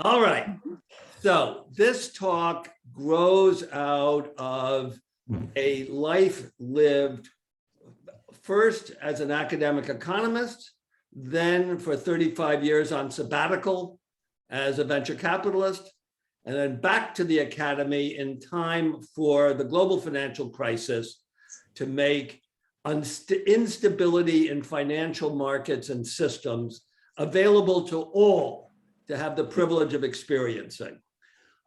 All right. So this talk grows out of a life lived first as an academic economist, then for 35 years on sabbatical as a venture capitalist, and then back to the academy in time for the global financial crisis to make instability in financial markets and systems available to all to have the privilege of experiencing.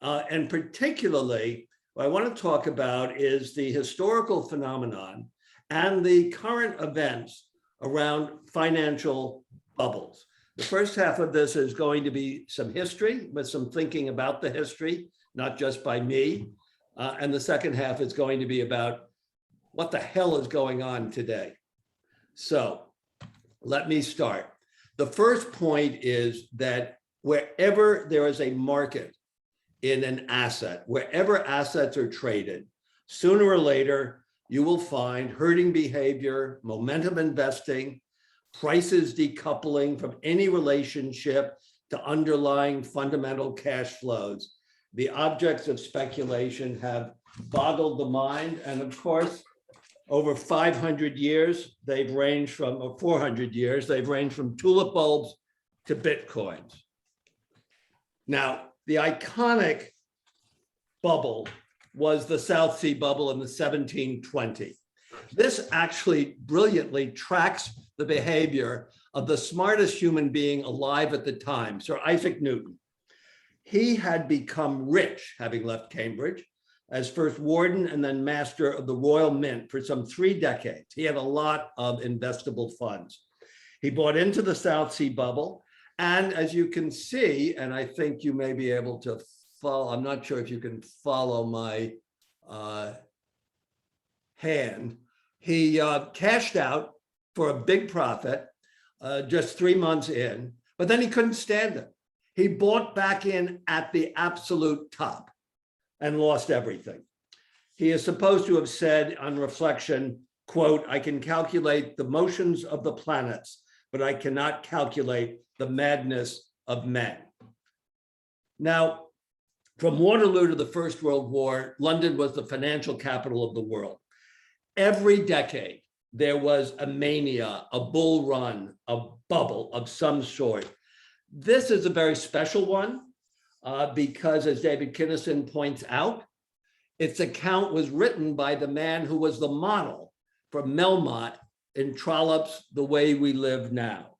And particularly, what I want to talk about is the historical phenomenon and the current events around financial bubbles. The first half of this is going to be some history with some thinking about the history, not just by me. And the second half is going to be about what the hell is going on today. So let me start. The first point is that wherever there is a market in an asset, wherever assets are traded, sooner or later, you will find herding behavior, momentum investing, prices decoupling from any relationship to underlying fundamental cash flows. The objects of speculation have boggled the mind. And of course, over 500 years, they've ranged from, or 400 years, they've ranged from tulip bulbs to Bitcoins. Now, the iconic bubble was the South Sea bubble in the 1720. This actually brilliantly tracks the behavior of the smartest human being alive at the time, Sir Isaac Newton. He had become rich, having left Cambridge, as first warden and then master of the Royal Mint for some 3 decades. He had a lot of investable funds. He bought into the South Sea bubble. And as you can see, and I think you may be able to follow, I'm not sure if you can follow my hand. He cashed out for a big profit just 3 months in, but then he couldn't stand it. He bought back in at the absolute top and lost everything. He is supposed to have said on reflection, quote, "I can calculate the motions of the planets, but I cannot calculate the madness of men." Now, from Waterloo to the First World War, London was the financial capital of the world. Every decade, there was a mania, a bull run, a bubble of some sort. This is a very special one because, as David Kinnison points out, its account was written by the man who was the model for Melmotte in Trollope's The Way We Live Now.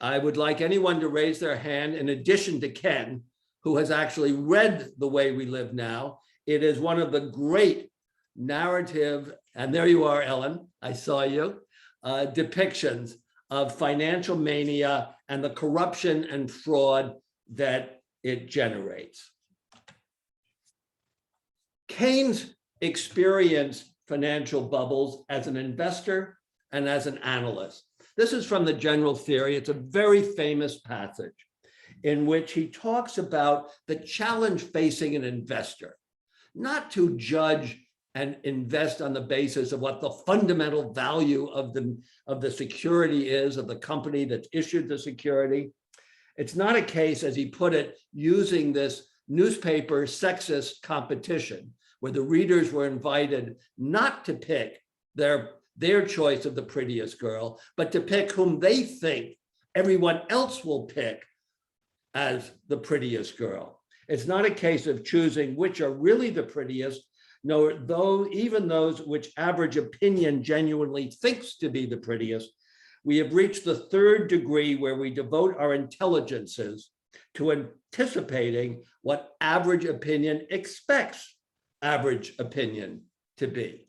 I would like anyone to raise their hand, in addition to Ken, who has actually read The Way We Live Now. It is one of the great narrative, and there you are, Ellen, I saw you, depictions of financial mania and the corruption and fraud that it generates. Keynes experienced financial bubbles as an investor and as an analyst. This is from the General Theory. It's a very famous passage in which he talks about the challenge facing an investor, not to judge and invest on the basis of what the fundamental value of the security is, of the company that's issued the security. It's not a case, as he put it, using this newspaper sexist competition where the readers were invited not to pick their choice of the prettiest girl, but to pick whom they think everyone else will pick as the prettiest girl. It's not a case of choosing which are really the prettiest, no, though even those which average opinion genuinely thinks to be the prettiest. We have reached the third degree where we devote our intelligences to anticipating what average opinion expects average opinion to be.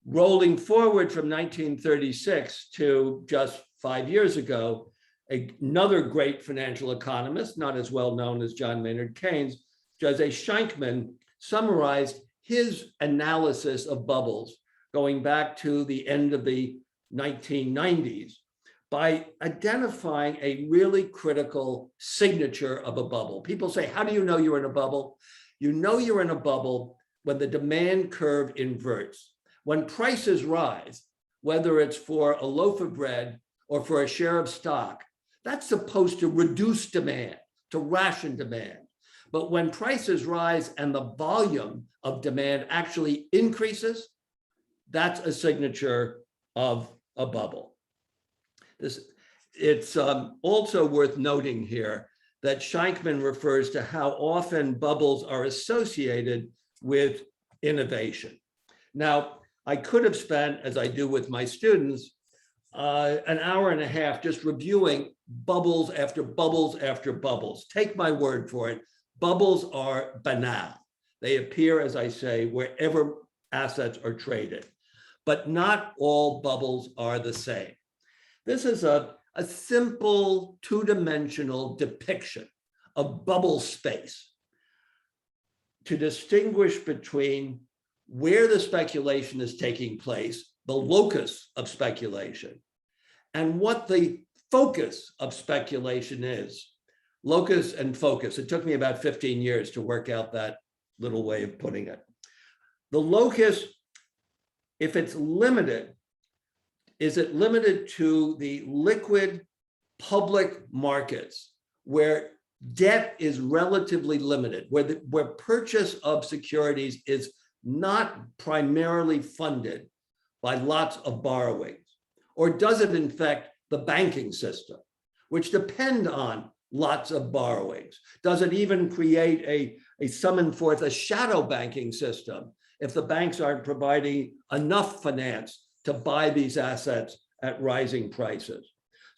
Rolling forward from 1936 to just 5 years ago, another great financial economist, not as well known as John Maynard Keynes, Jose Schenkman, summarized his analysis of bubbles going back to the end of the 1990s by identifying a really critical signature of a bubble. People say, how do you know you're in a bubble? You know you're in a bubble when the demand curve inverts. When prices rise, whether it's for a loaf of bread or for a share of stock, that's supposed to reduce demand, to ration demand. But when prices rise and the volume of demand actually increases, that's a signature of a bubble. It's also worth noting here that Sheinkman refers to how often bubbles are associated with innovation. Now, I could have spent, as I do with my students, an hour and a half just reviewing bubbles after bubbles after bubbles. Take my word for it. Bubbles are banal. They appear, as I say, wherever assets are traded, but not all bubbles are the same. This is a simple two-dimensional depiction of bubble space to distinguish between where the speculation is taking place, the locus of speculation, and what the focus of speculation is. Locus and focus. It took me about 15 years to work out that little way of putting it. The locus, if it's limited, is it limited to the liquid public markets where debt is relatively limited, where purchase of securities is not primarily funded by lots of borrowings? Or does it infect the banking system, which depend on lots of borrowings? Does it even create a summon forth a shadow banking system if the banks aren't providing enough finance to buy these assets at rising prices?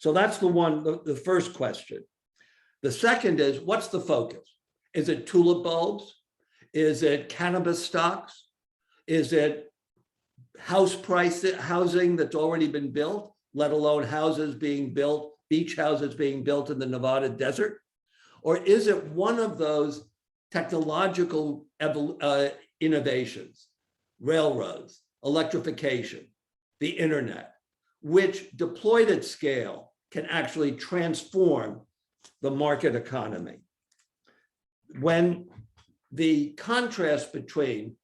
So that's the first question. The second is, what's the focus? Is it tulip bulbs? Is it cannabis stocks? Is it housing that's already been built, let alone houses being built, beach houses being built in the Nevada desert? Or is it one of those technological innovations, railroads, electrification, the internet, which deployed at scale can actually transform the market economy? When the contrast between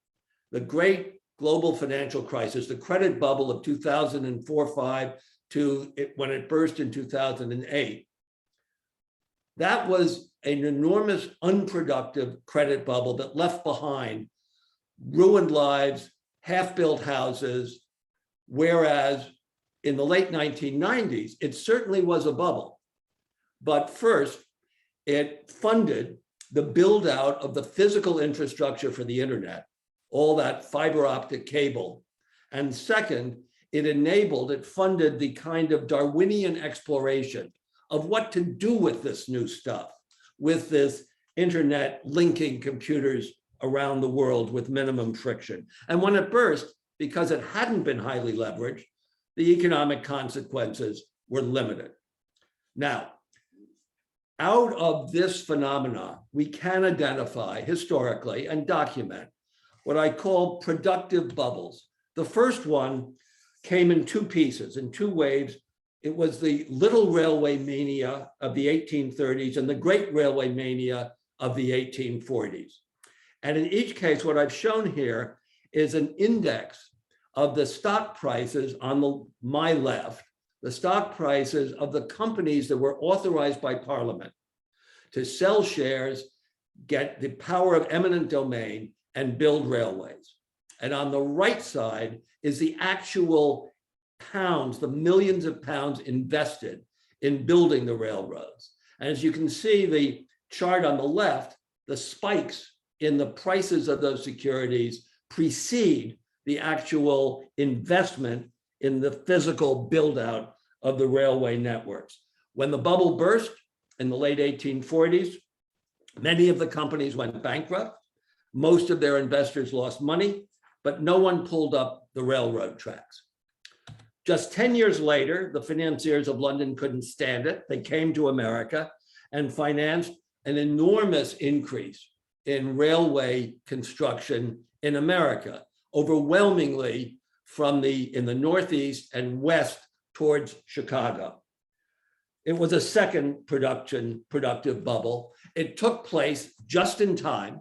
the great global financial crisis, the credit bubble of 2004-05 to when it burst in 2008, that was an enormous unproductive credit bubble that left behind ruined lives, half-built houses, whereas in the late 1990s, it certainly was a bubble. But first, it funded the build out of the physical infrastructure for the internet, all that fiber optic cable. And second, it funded the kind of Darwinian exploration of what to do with this new stuff, with this internet linking computers around the world with minimum friction. And when it burst, because it hadn't been highly leveraged, the economic consequences were limited. Now, out of this phenomenon, we can identify historically and document what I call productive bubbles. The first one came in two pieces, in two waves. It was the little railway mania of the 1830s and the great railway mania of the 1840s. And in each case, what I've shown here is an index of the stock prices on my left, the stock prices of the companies that were authorized by Parliament to sell shares, get the power of eminent domain, and build railways. And on the right side is the actual pounds, the millions of pounds invested in building the railroads. And as you can see, the chart on the left, the spikes in the prices of those securities precede the actual investment in the physical build out of the railway networks. When the bubble burst in the late 1840s, many of the companies went bankrupt. Most of their investors lost money, but no one pulled up the railroad tracks. Just 10 years later, the financiers of London couldn't stand it. They came to America and financed an enormous increase in railway construction in America, overwhelmingly in the Northeast and West towards Chicago. It was a second productive bubble. It took place just in time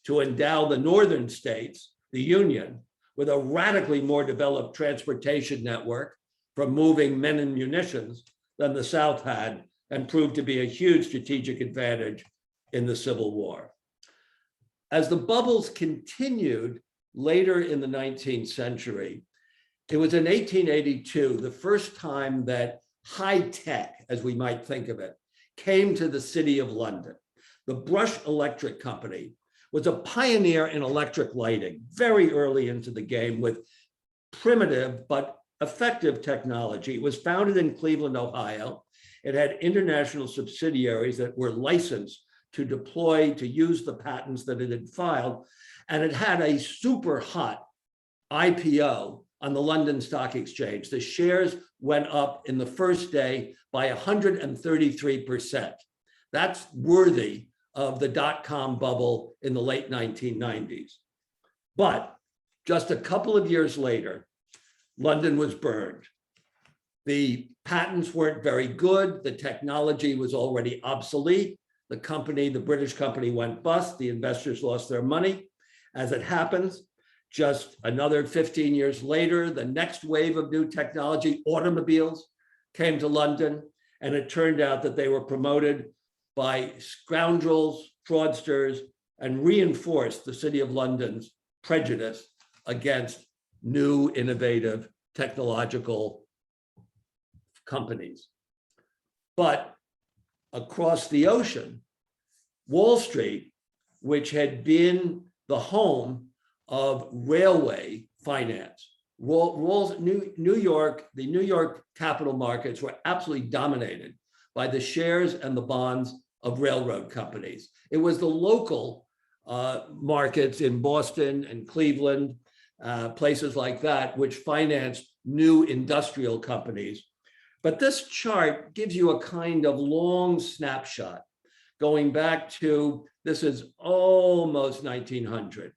to endow the northern states, the Union, with a radically more developed transportation network for moving men and munitions than the South had and proved to be a huge strategic advantage in the Civil War. As the bubbles continued later in the 19th century, it was in 1882, the first time that high tech, as we might think of it, came to the City of London. The Brush Electric Company was a pioneer in electric lighting, very early into the game with primitive but effective technology. It was founded in Cleveland, Ohio. It had international subsidiaries that were licensed to deploy, to use the patents that it had filed. And it had a super hot IPO on the London Stock Exchange. The shares went up in the first day by 133%. That's worthy of the dot-com bubble in the late 1990s. But just a couple of years later, London was burned. The patents weren't very good. The technology was already obsolete. The company, the British company, went bust. The investors lost their money. As it happens, just another 15 years later, the next wave of new technology, automobiles, came to London, and it turned out that they were promoted by scoundrels, fraudsters, and reinforced the City of London's prejudice against new, innovative, technological companies. But across the ocean, Wall Street, which had been the home of railway finance, New York, the New York capital markets were absolutely dominated by the shares and the bonds of railroad companies. It was the local markets in Boston and Cleveland, places like that, which financed new industrial companies. But this chart gives you a kind of long snapshot going back to, this is almost 1900,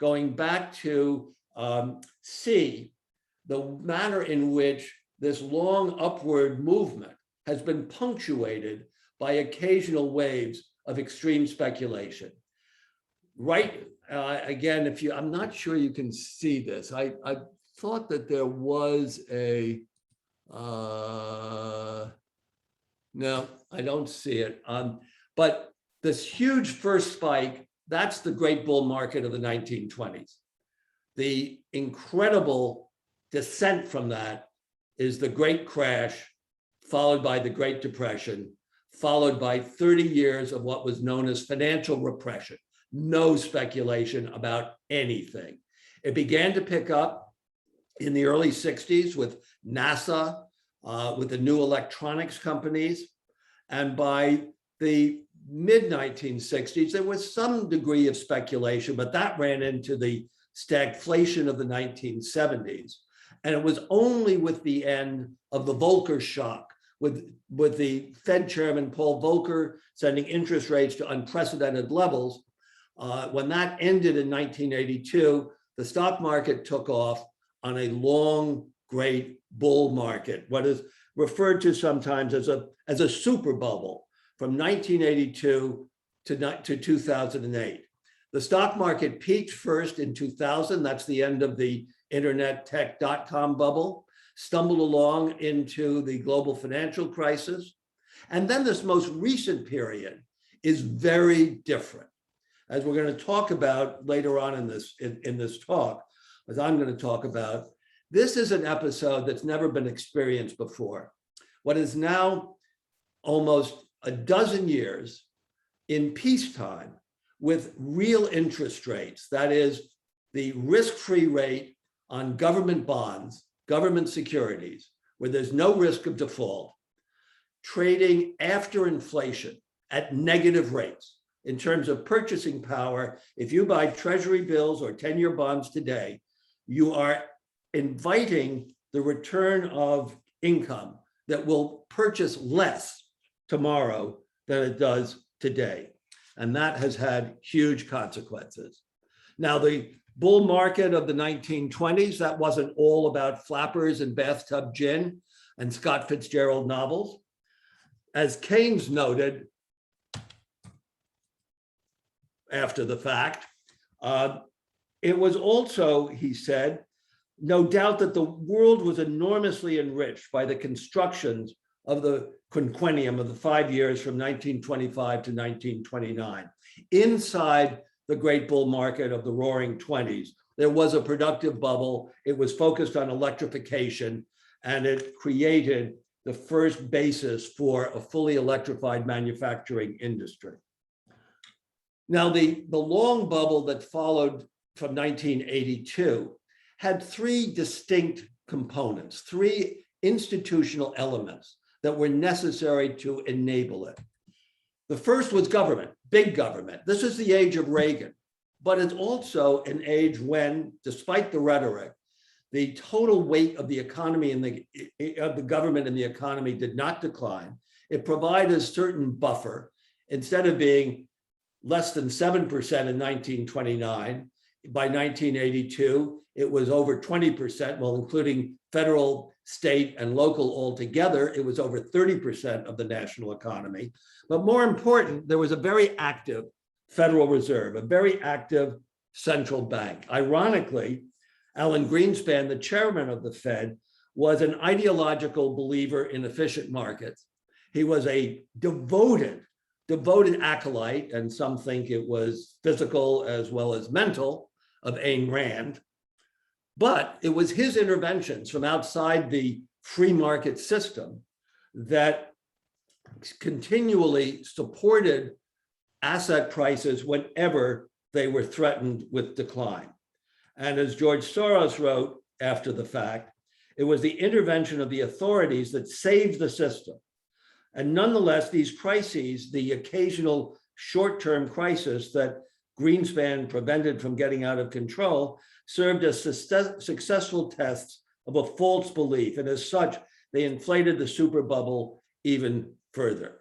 going back to see the manner in which this long upward movement has been punctuated by occasional waves of extreme speculation. Right, again, if you, I'm not sure you can see this. I thought that there was a, no, I don't see it. But this huge first spike, that's the great bull market of the 1920s. The incredible descent from that is the Great Crash, followed by the Great Depression, followed by 30 years of what was known as financial repression. No speculation about anything. It began to pick up in the early 60s with NASA, with the new electronics companies. And by the mid-1960s, there was some degree of speculation, but that ran into the stagflation of the 1970s. And it was only with the end of the Volcker shock, with the Fed chairman, Paul Volcker, sending interest rates to unprecedented levels. When that ended in 1982, the stock market took off on a long, great bull market, what is referred to sometimes as a super bubble from 1982 to 2008. The stock market peaked first in 2000. That's the end of the internet tech dot-com bubble, stumbled along into the global financial crisis. And then this most recent period is very different. As we're going to talk about later on in this talk, as I'm going to talk about, this is an episode that's never been experienced before. What is now almost a dozen years in peacetime with real interest rates, that is the risk-free rate on government bonds, government securities, where there's no risk of default, trading after inflation at negative rates. In terms of purchasing power, if you buy treasury bills or 10-year bonds today, you are inviting the return of income that will purchase less tomorrow than it does today. And that has had huge consequences. Now, the bull market of the 1920s, that wasn't all about flappers and bathtub gin and Scott Fitzgerald novels. As Keynes noted after the fact, it was also, he said, no doubt that the world was enormously enriched by the constructions of the quinquennium of the 5 years from 1925 to 1929. Inside the great bull market of the roaring 20s, there was a productive bubble. It was focused on electrification, and it created the first basis for a fully electrified manufacturing industry. Now, the long bubble that followed from 1982 had three distinct components, three institutional elements that were necessary to enable it. The first was government, big government. This is the age of Reagan, but it's also an age when, despite the rhetoric, the total weight of the economy and of the government in the economy did not decline. It provided a certain buffer. Instead of being less than 7% in 1929, by 1982, it was over 20%, well, including federal, state, and local altogether, it was over 30% of the national economy. But more important, there was a very active Federal Reserve, a very active central bank. Ironically, Alan Greenspan, the chairman of the Fed, was an ideological believer in efficient markets. He was a devoted acolyte, and some think it was physical as well as mental, of Ayn Rand. But it was his interventions from outside the free market system that continually supported asset prices whenever they were threatened with decline. And as George Soros wrote after the fact, it was the intervention of the authorities that saved the system. And nonetheless, these crises, the occasional short-term crisis that Greenspan prevented from getting out of control, served as successful tests of a false belief. And as such, they inflated the super bubble even further.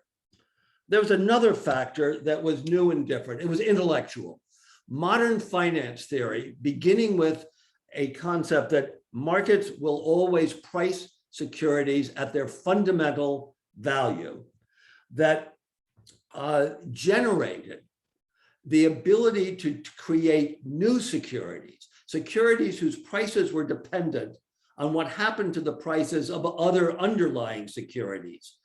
There was another factor that was new and different. It was intellectual. Modern finance theory, beginning with a concept that markets will always price securities at their fundamental value, that generated the ability to create new securities, securities whose prices were dependent on what happened to the prices of other underlying securities,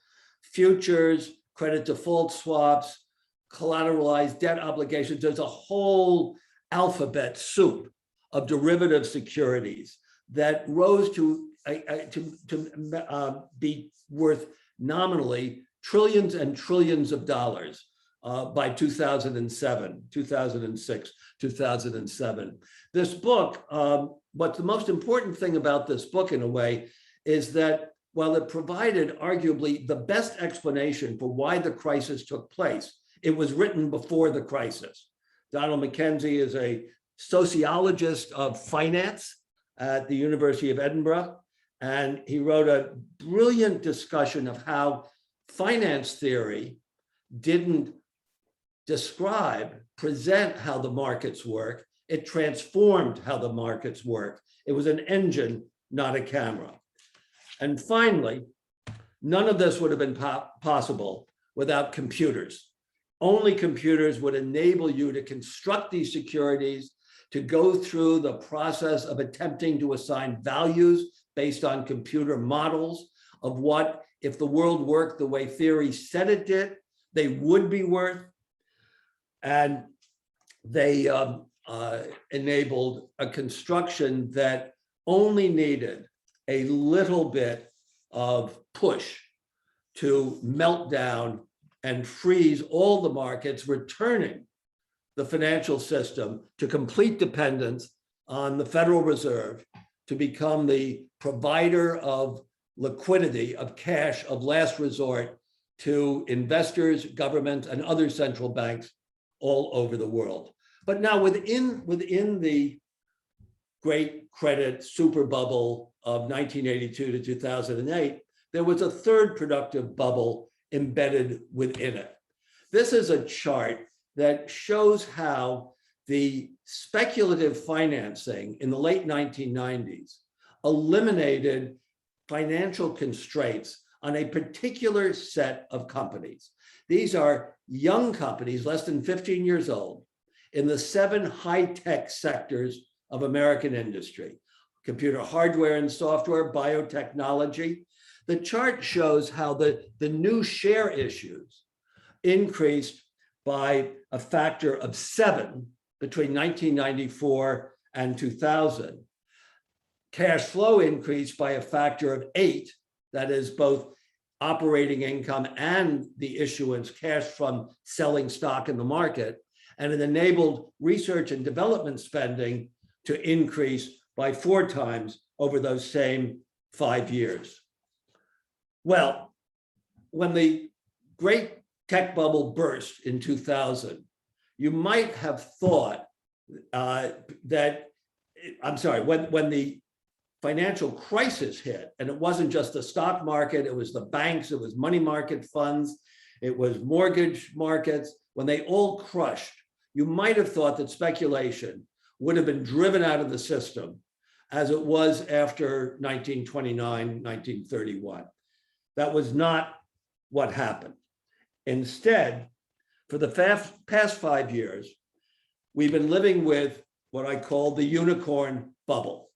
futures, credit default swaps, collateralized debt obligations. There's a whole alphabet soup of derivative securities that rose to be worth nominally trillions and trillions of dollars by 2007, 2006, 2007. This book, what's the most important thing about this book in a way is that while it provided arguably the best explanation for why the crisis took place, it was written before the crisis. Donald Mackenzie is a sociologist of finance at the University of Edinburgh, and he wrote a brilliant discussion of how finance theory didn't present how the markets work. It transformed how the markets work. It was an engine, not a camera. And finally, none of this would have been possible without computers. Only computers would enable you to construct these securities, to go through the process of attempting to assign values based on computer models of what, if the world worked the way theory said it did, they would be worth. And they enabled a construction that only needed a little bit of push to melt down and freeze all the markets, returning the financial system to complete dependence on the Federal Reserve to become the provider of liquidity, of cash, of last resort to investors, governments, and other central banks all over the world. But now within the great credit super bubble of 1982 to 2008, there was a third productive bubble embedded within it. This is a chart that shows how the speculative financing in the late 1990s eliminated financial constraints on a particular set of companies. These are young companies, less than 15 years old, in the 7 high-tech sectors of American industry: computer hardware and software, biotechnology. The chart shows how the new share issues increased by a factor of 7 between 1994 and 2000. Cash flow increased by a factor of 8, that is both operating income and the issuance cash from selling stock in the market, and it enabled research and development spending to increase by 4 times over those same 5 years. Well, when the great tech bubble burst in 2000, you might have thought when the financial crisis hit, and it wasn't just the stock market, it was the banks, it was money market funds, it was mortgage markets, when they all crushed, you might have thought that speculation would have been driven out of the system as it was after 1929, 1931. That was not what happened. Instead, for the past 5 years, we've been living with what I call the unicorn bubble.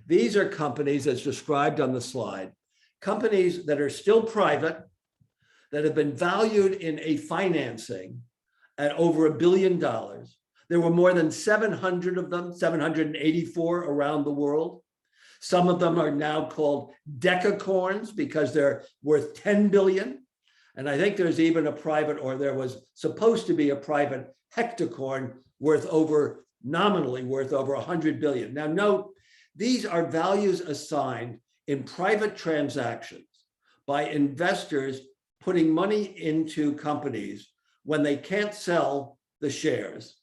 These are companies, as described on the slide, companies that are still private, that have been valued in a financing at over $1 billion. There were more than 700 of them, 784 around the world. Some of them are now called decacorns because they're worth 10 billion. And I think there's even a private, or there was supposed to be a private hectacorn nominally worth over 100 billion. Now note, these are values assigned in private transactions by investors putting money into companies when they can't sell the shares.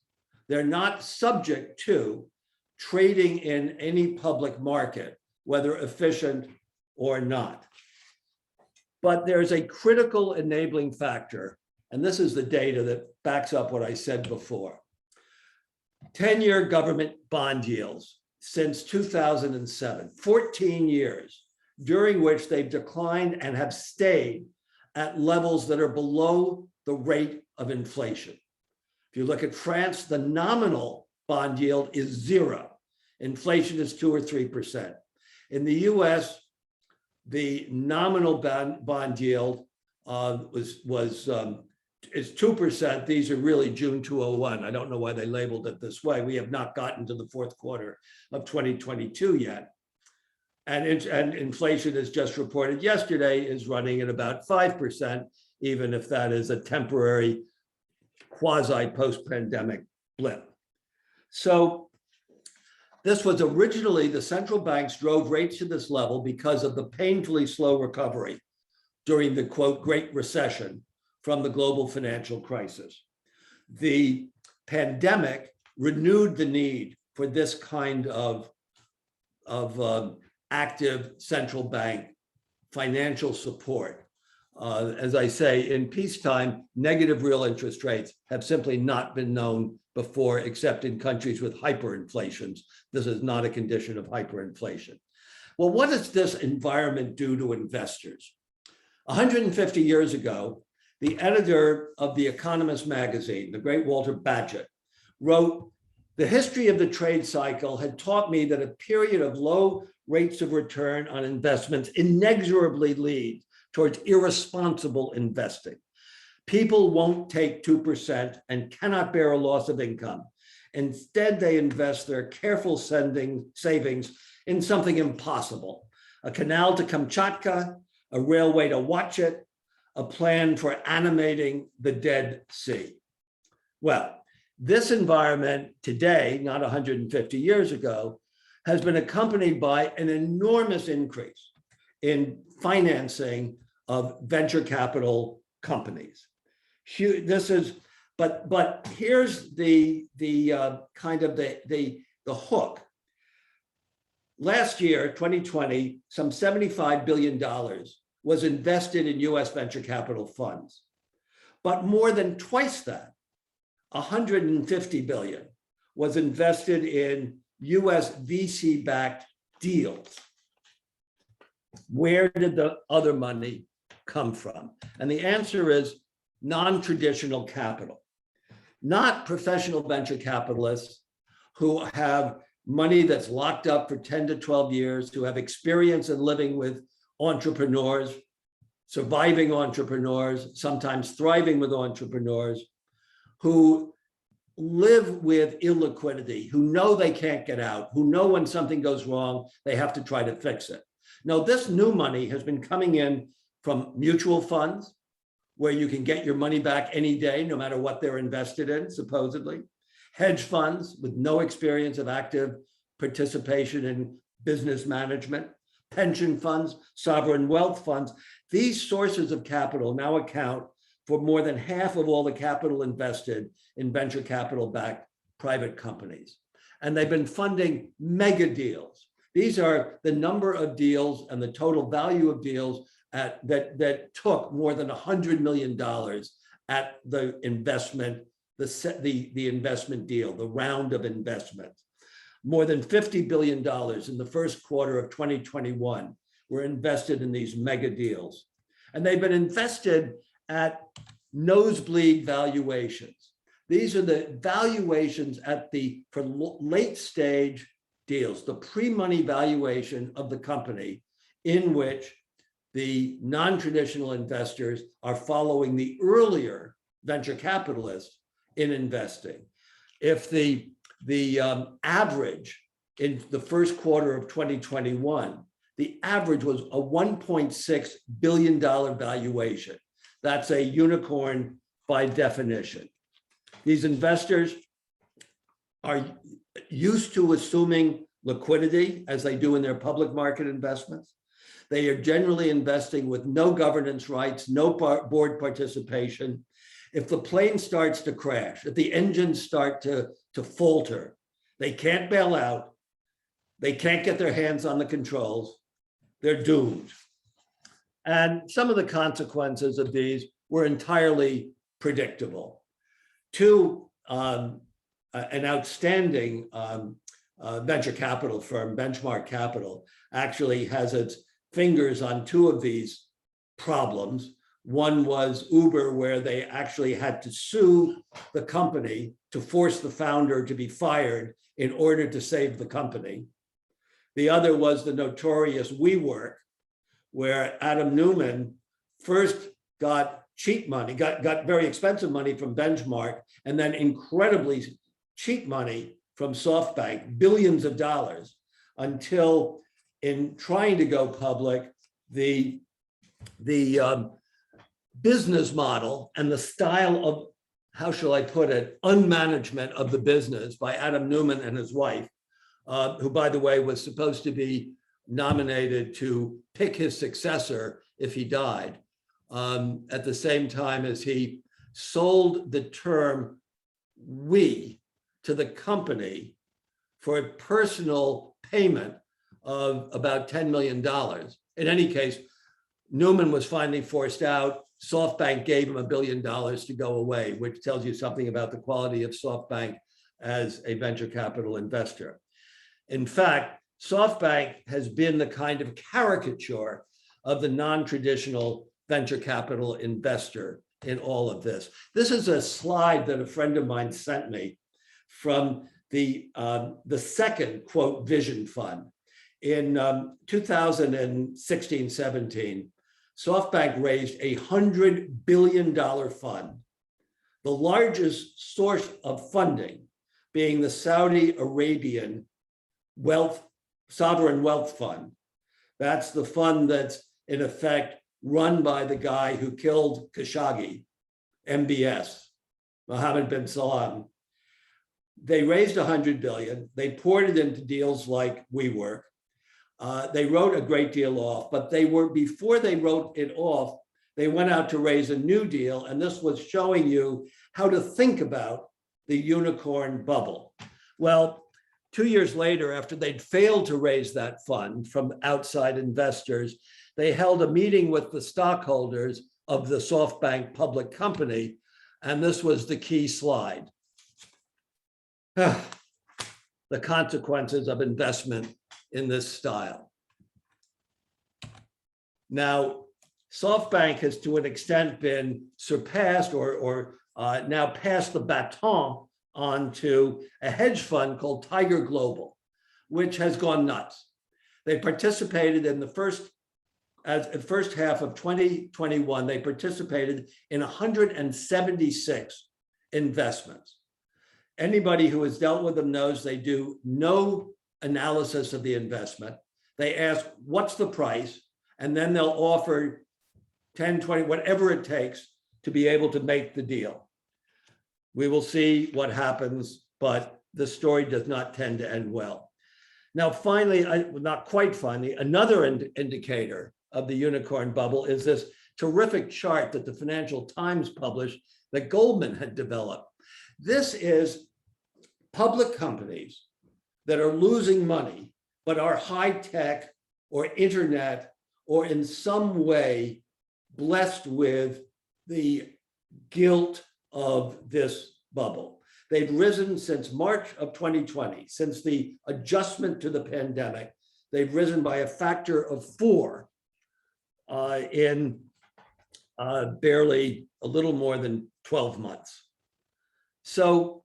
They're not subject to trading in any public market, whether efficient or not. But there's a critical enabling factor, and this is the data that backs up what I said before. 10-year government bond yields since 2007, 14 years, during which they've declined and have stayed at levels that are below the rate of inflation. If you look at France, the nominal bond yield is 0. Inflation is 2 or 3%. In the US, the nominal bond yield is 2%. These are really June 2001. I don't know why they labeled it this way. We have not gotten to the fourth quarter of 2022 yet. And inflation, as just reported yesterday, is running at about 5%, even if that is a temporary quasi post-pandemic blip. So this was originally, the central banks drove rates to this level because of the painfully slow recovery during the, quote, Great Recession from the global financial crisis. The pandemic renewed the need for this kind of active central bank financial support. As I say, in peacetime, negative real interest rates have simply not been known before, except in countries with hyperinflations. This is not a condition of hyperinflation. Well, what does this environment do to investors? 150 years ago, the editor of The Economist magazine, the great Walter Bagehot, wrote, "The history of the trade cycle had taught me that a period of low rates of return on investments inexorably lead towards irresponsible investing. People won't take 2% and cannot bear a loss of income. Instead, they invest their careful savings in something impossible: a canal to Kamchatka, a railway to Watchet, a plan for animating the Dead Sea." Well, this environment today, not 150 years ago, has been accompanied by an enormous increase in financing of venture capital companies. This is, but here's the kind of the hook. Last year, 2020, some $75 billion was invested in US venture capital funds, but more than twice that, 150 billion, was invested in US VC-backed deals. Where did the other money come from? And the answer is non-traditional capital, not professional venture capitalists who have money that's locked up for 10 to 12 years, who have experience in living with entrepreneurs, surviving entrepreneurs, sometimes thriving with entrepreneurs who live with illiquidity, who know they can't get out, who know when something goes wrong, they have to try to fix it. Now, this new money has been coming in from mutual funds, where you can get your money back any day, no matter what they're invested in, supposedly. Hedge funds with no experience of active participation in business management, pension funds, sovereign wealth funds. These sources of capital now account for more than half of all the capital invested in venture capital-backed private companies. And they've been funding mega deals. These are the number of deals and the total value of deals that took more than $100 million at the investment, the investment deal, the round of investment. More than $50 billion in the first quarter of 2021 were invested in these mega deals. And they've been invested at nosebleed valuations. These are the valuations for late stage deals, the pre-money valuation of the company, in which the non-traditional investors are following the earlier venture capitalists in investing. If the average in the first quarter of 2021, the average was a $1.6 billion valuation. That's a unicorn by definition. These investors are used to assuming liquidity as they do in their public market investments. They are generally investing with no governance rights, no board participation. If the plane starts to crash, if the engines start to falter, they can't bail out, they can't get their hands on the controls, they're doomed. And some of the consequences of these were entirely predictable. An outstanding venture capital firm, Benchmark Capital, actually has its fingers on two of these problems. One was Uber, where they actually had to sue the company to force the founder to be fired in order to save the company. The other was the notorious WeWork, where Adam Neumann first got cheap money, got very expensive money from Benchmark, and then incredibly cheap money from SoftBank, billions of dollars, until in trying to go public, the business model and the style of, how shall I put it, unmanagement of the business by Adam Neumann and his wife, who, by the way, was supposed to be nominated to pick his successor if he died, at the same time as he sold the term "we" to the company for a personal payment of about $10 million. In any case, Neumann was finally forced out. SoftBank gave him $1 billion to go away, which tells you something about the quality of SoftBank as a venture capital investor. In fact, SoftBank has been the kind of caricature of the non-traditional venture capital investor in all of this. This is a slide that a friend of mine sent me from the second, quote, Vision Fund. In 2016-17, SoftBank raised a $100 billion fund, the largest source of funding being the Saudi Arabian sovereign wealth fund. That's the fund that's in effect run by the guy who killed Khashoggi, MBS, Mohammed bin Salman. They raised $100 billion. They poured it into deals like WeWork. They wrote a great deal off, but before they wrote it off, they went out to raise a new deal. And this was showing you how to think about the unicorn bubble. Well, 2 years later, after they'd failed to raise that fund from outside investors, they held a meeting with the stockholders of the SoftBank public company. And this was the key slide. The consequences of investment in this style. Now, SoftBank has to an extent been surpassed or now passed the baton onto a hedge fund called Tiger Global, which has gone nuts. They participated in the first as the first half of 2021, they participated in 176 investments. Anybody who has dealt with them knows they do no analysis of the investment. They ask, what's the price? And then they'll offer 10, 20, whatever it takes to be able to make the deal. We will see what happens, but the story does not tend to end well. Now, finally, not quite finally, another indicator of the unicorn bubble is this terrific chart that the Financial Times published that Goldman had developed. This is public companies that are losing money, but are high tech or internet or in some way blessed with the guilt of this bubble. They've risen since March of 2020, since the adjustment to the pandemic. They've risen by a factor of 4 in barely a little more than 12 months. So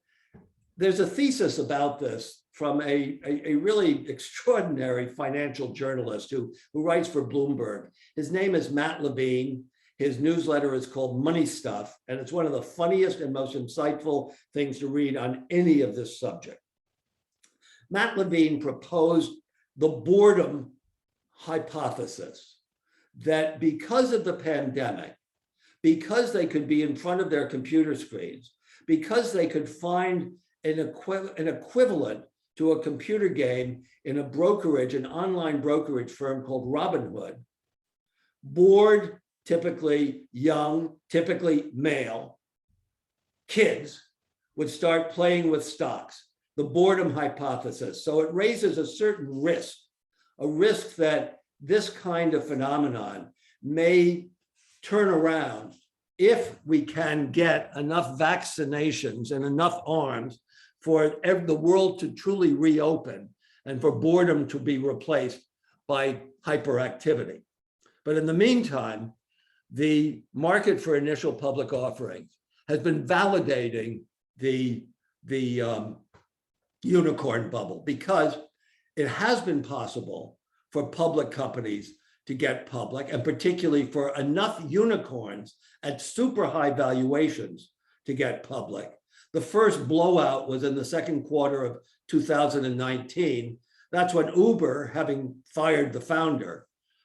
there's a thesis about this from a really extraordinary financial journalist who writes for Bloomberg. His name is Matt Levine. His newsletter is called Money Stuff, and it's one of the funniest and most insightful things to read on any of this subject. Matt Levine proposed the boredom hypothesis that because of the pandemic, because they could be in front of their computer screens, because they could find an equivalent to a computer game in a brokerage, an online brokerage firm called Robinhood, bored, typically young, typically male, kids would start playing with stocks, the boredom hypothesis. So it raises a certain risk, a risk that this kind of phenomenon may turn around if we can get enough vaccinations and enough arms for the world to truly reopen and for boredom to be replaced by hyperactivity. But in the meantime, the market for initial public offerings has been validating the unicorn bubble because it has been possible for public companies to get public, and particularly for enough unicorns at super high valuations to get public. The first blowout was in the second quarter of 2019. That's when Uber, having fired the founder,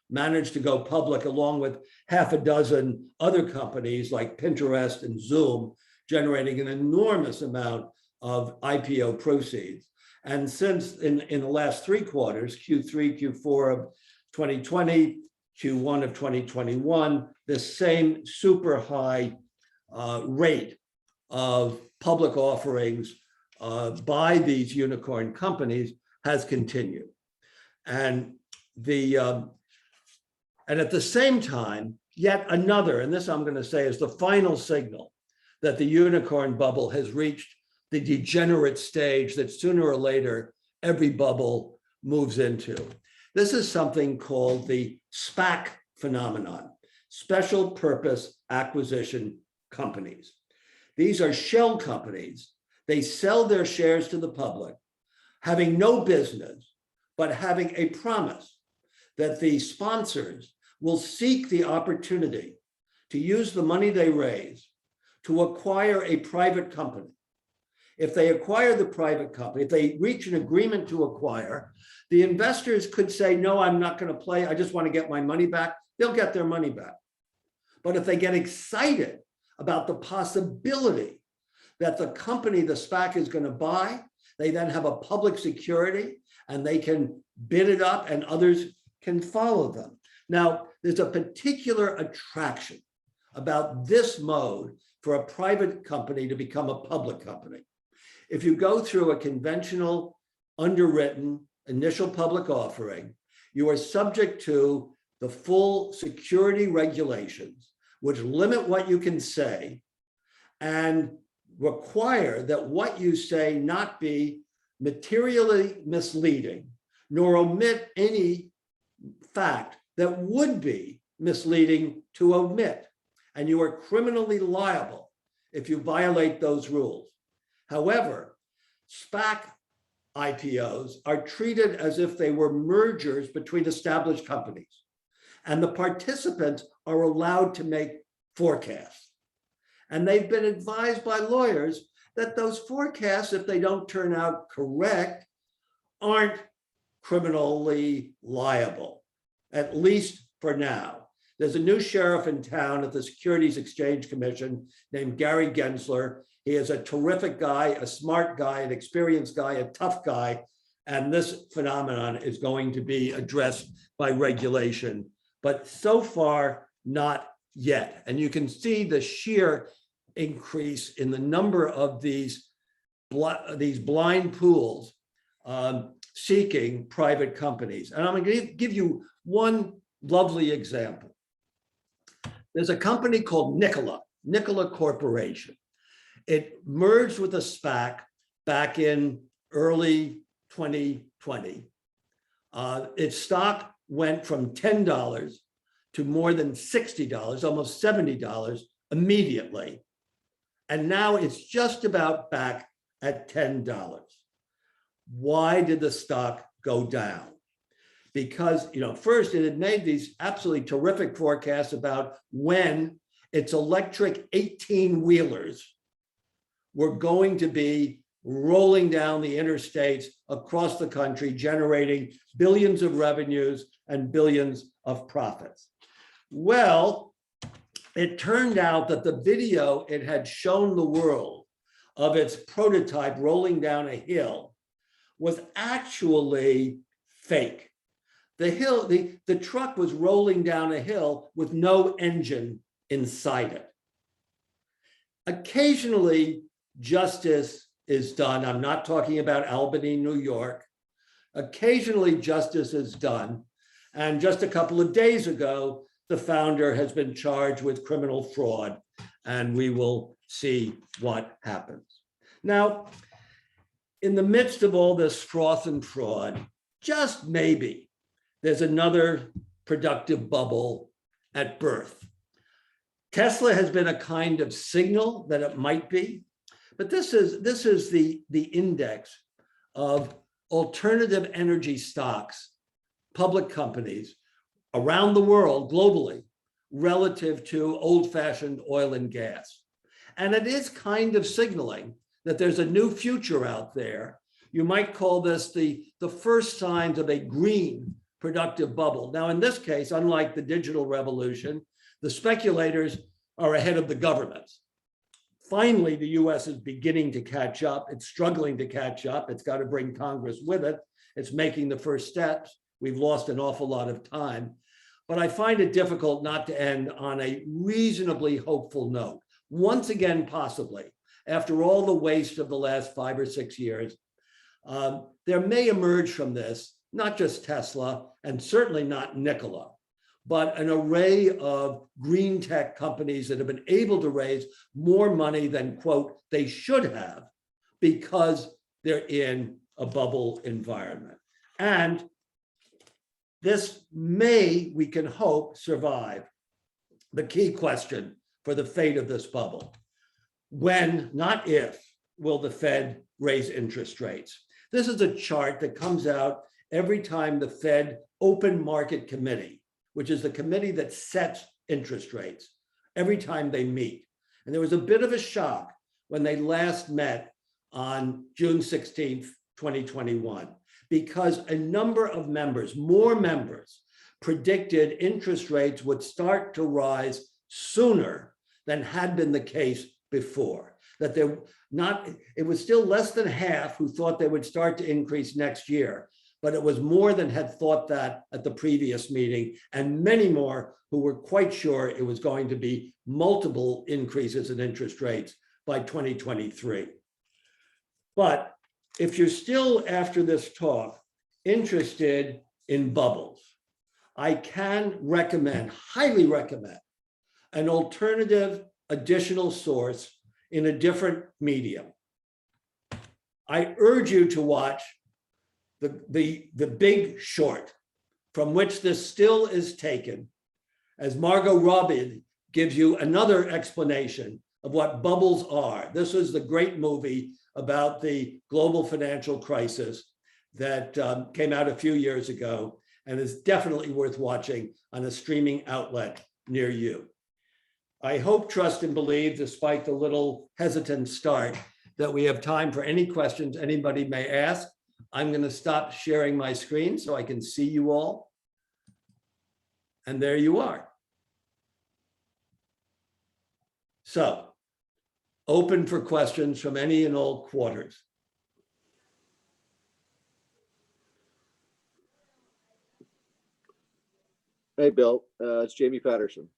managed to go public along with half a dozen other companies like Pinterest and Zoom, generating an enormous amount of IPO proceeds. And since in the last 3 quarters, Q3, Q4 of 2020, Q1 of 2021, this same super high rate of public offerings by these unicorn companies has continued. And at the same time, yet another, and this I'm going to say is the final signal that the unicorn bubble has reached the degenerate stage that sooner or later every bubble moves into. This is something called the SPAC phenomenon, special purpose acquisition companies. These are shell companies. They sell their shares to the public, having no business, but having a promise that the sponsors will seek the opportunity to use the money they raise to acquire a private company. If they acquire the private company, if they reach an agreement to acquire, the investors could say, no, I'm not going to play. I just want to get my money back. They'll get their money back. But if they get excited about the possibility that the company the SPAC is going to buy, they then have a public security and they can bid it up and others can follow them. Now, there's a particular attraction about this mode for a private company to become a public company. If you go through a conventional, underwritten initial public offering, you are subject to the full security regulations, which limit what you can say and require that what you say not be materially misleading, nor omit any fact that would be misleading to omit. And you are criminally liable if you violate those rules. However, SPAC IPOs are treated as if they were mergers between established companies. And the participants are allowed to make forecasts. And they've been advised by lawyers that those forecasts, if they don't turn out correct, aren't criminally liable, at least for now. There's a new sheriff in town at the Securities Exchange Commission named Gary Gensler. He is a terrific guy, a smart guy, an experienced guy, a tough guy. And this phenomenon is going to be addressed by regulation, but so far, not yet. And you can see the sheer increase in the number of these blind pools seeking private companies. And I'm going to give you one lovely example. There's a company called Nikola Corporation. It merged with a SPAC back in early 2020. Its stock went from $10 to more than $60, almost $70 immediately. And now it's just about back at $10. Why did the stock go down? Because, first it had made these absolutely terrific forecasts about when its electric 18-wheelers were going to be rolling down the interstates across the country, generating billions of revenues and billions of profits. Well, it turned out that the video it had shown the world of its prototype rolling down a hill was actually fake. The truck was rolling down a hill with no engine inside it. Occasionally, justice is done. I'm not talking about Albany, New York. Occasionally, justice is done. And just a couple of days ago, the founder has been charged with criminal fraud, and we will see what happens. Now, in the midst of all this froth and fraud, just maybe there's another productive bubble at birth. Tesla has been a kind of signal that it might be, but this is the index of alternative energy stocks, public companies around the world globally relative to old-fashioned oil and gas. And it is kind of signaling that there's a new future out there. You might call this the first signs of a green productive bubble. Now, in this case, unlike the digital revolution, the speculators are ahead of the governments. Finally, the US is beginning to catch up. It's struggling to catch up. It's got to bring Congress with it. It's making the first steps. We've lost an awful lot of time. But I find it difficult not to end on a reasonably hopeful note. Once again, possibly, after all the waste of the last 5 or 6 years, there may emerge from this, not just Tesla, and certainly not Nikola, but an array of green tech companies that have been able to raise more money than, quote, they should have, because they're in a bubble environment. And this may, we can hope, survive. The key question for the fate of this bubble: when, not if, will the Fed raise interest rates? This is a chart that comes out every time the Fed Open Market Committee, which is the committee that sets interest rates, every time they meet. And there was a bit of a shock when they last met on June 16th, 2021, because a number of members, more members, predicted interest rates would start to rise sooner than had been the case before. That it was still less than half who thought they would start to increase next year, but it was more than had thought that at the previous meeting, and many more who were quite sure it was going to be multiple increases in interest rates by 2023. But if you're still, after this talk, interested in bubbles, I can recommend, highly recommend, an alternative additional source in a different medium. I urge you to watch the Big Short, from which this still is taken, as Margot Robbie gives you another explanation of what bubbles are. This is the great movie about the global financial crisis that came out a few years ago. and is definitely worth watching on a streaming outlet near you. I hope, trust, and believe, despite the little hesitant start, that we have time for any questions anybody may ask. I'm going to stop sharing my screen so I can see you all. And there you are. So, open for questions from any and all quarters. Hey, Bill, it's Jamie Patterson.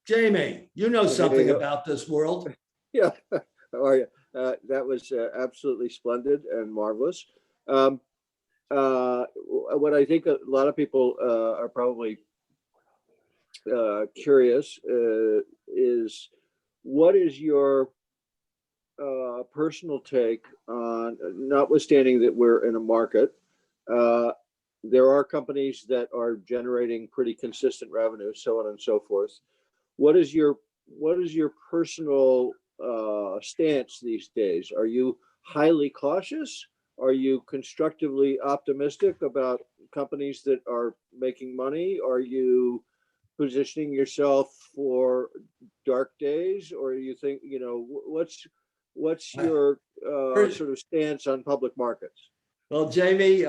Jamie, you know something about this world. Yeah, how are you? That was absolutely splendid and marvelous. What I think a lot of people are probably curious is, what is your personal take on, notwithstanding that we're in a market, there are companies that are generating pretty consistent revenue, so on and so forth. What is your personal stance these days? Are you highly cautious? Are you constructively optimistic about companies that are making money? Are you positioning yourself for dark days, or you think, what's your sort of stance on public markets? Well, Jamie,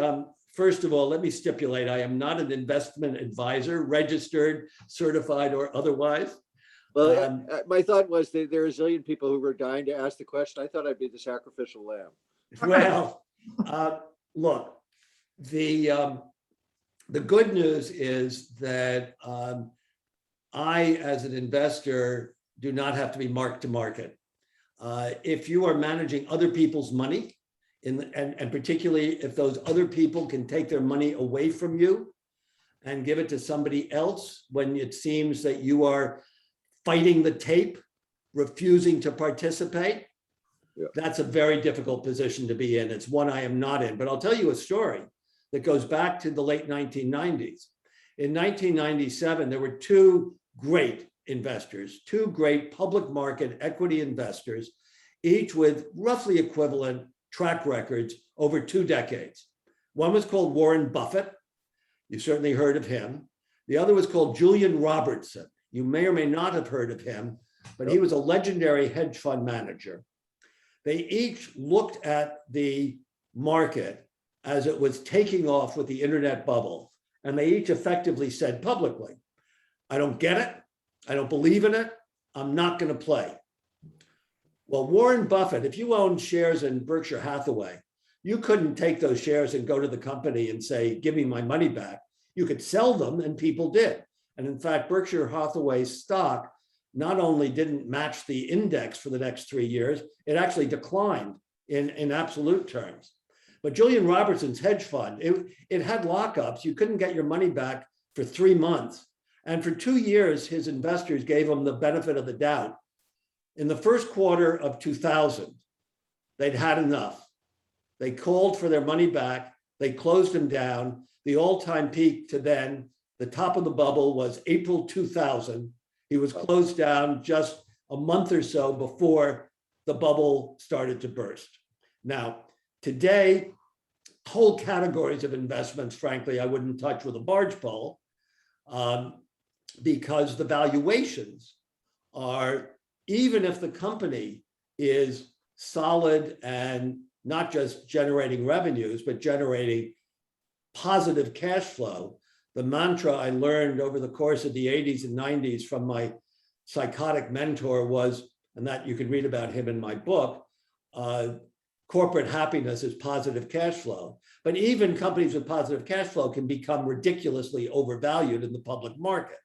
first of all, let me stipulate, I am not an investment advisor, registered, certified, or otherwise. Well, my thought was that there are a zillion people who were dying to ask the question. I thought I'd be the sacrificial lamb. Well, look, the good news is that I, as an investor, do not have to be mark to market. If you are managing other people's money, and particularly if those other people can take their money away from you and give it to somebody else when it seems that you are fighting the tape, refusing to participate, yeah, that's a very difficult position to be in. It's one I am not in. But I'll tell you a story that goes back to the late 1990s. In 1997, there were two great investors, two great public market equity investors, each with roughly equivalent track records over 2 decades. One was called Warren Buffett. You certainly heard of him. The other was called Julian Robertson. You may or may not have heard of him, but he was a legendary hedge fund manager. They each looked at the market as it was taking off with the internet bubble, and they each effectively said publicly, I don't get it. I don't believe in it. I'm not going to play. Well, Warren Buffett, if you owned shares in Berkshire Hathaway, you couldn't take those shares and go to the company and say, give me my money back. You could sell them, and people did. And in fact, Berkshire Hathaway's stock not only didn't match the index for the next 3 years, it actually declined in absolute terms. But Julian Robertson's hedge fund, it had lockups. You couldn't get your money back for 3 months. And for 2 years, his investors gave him the benefit of the doubt. In the first quarter of 2000, they'd had enough. They called for their money back. They closed him down. The all-time peak to then, the top of the bubble, was April 2000. He was closed down just a month or so before the bubble started to burst. Now, today, whole categories of investments, frankly, I wouldn't touch with a barge pole, because the valuations are, even if the company is solid and not just generating revenues, but generating positive cash flow. The mantra I learned over the course of the 80s and 90s from my psychotic mentor was, and that you can read about him in my book, corporate happiness is positive cash flow. But even companies with positive cash flow can become ridiculously overvalued in the public market.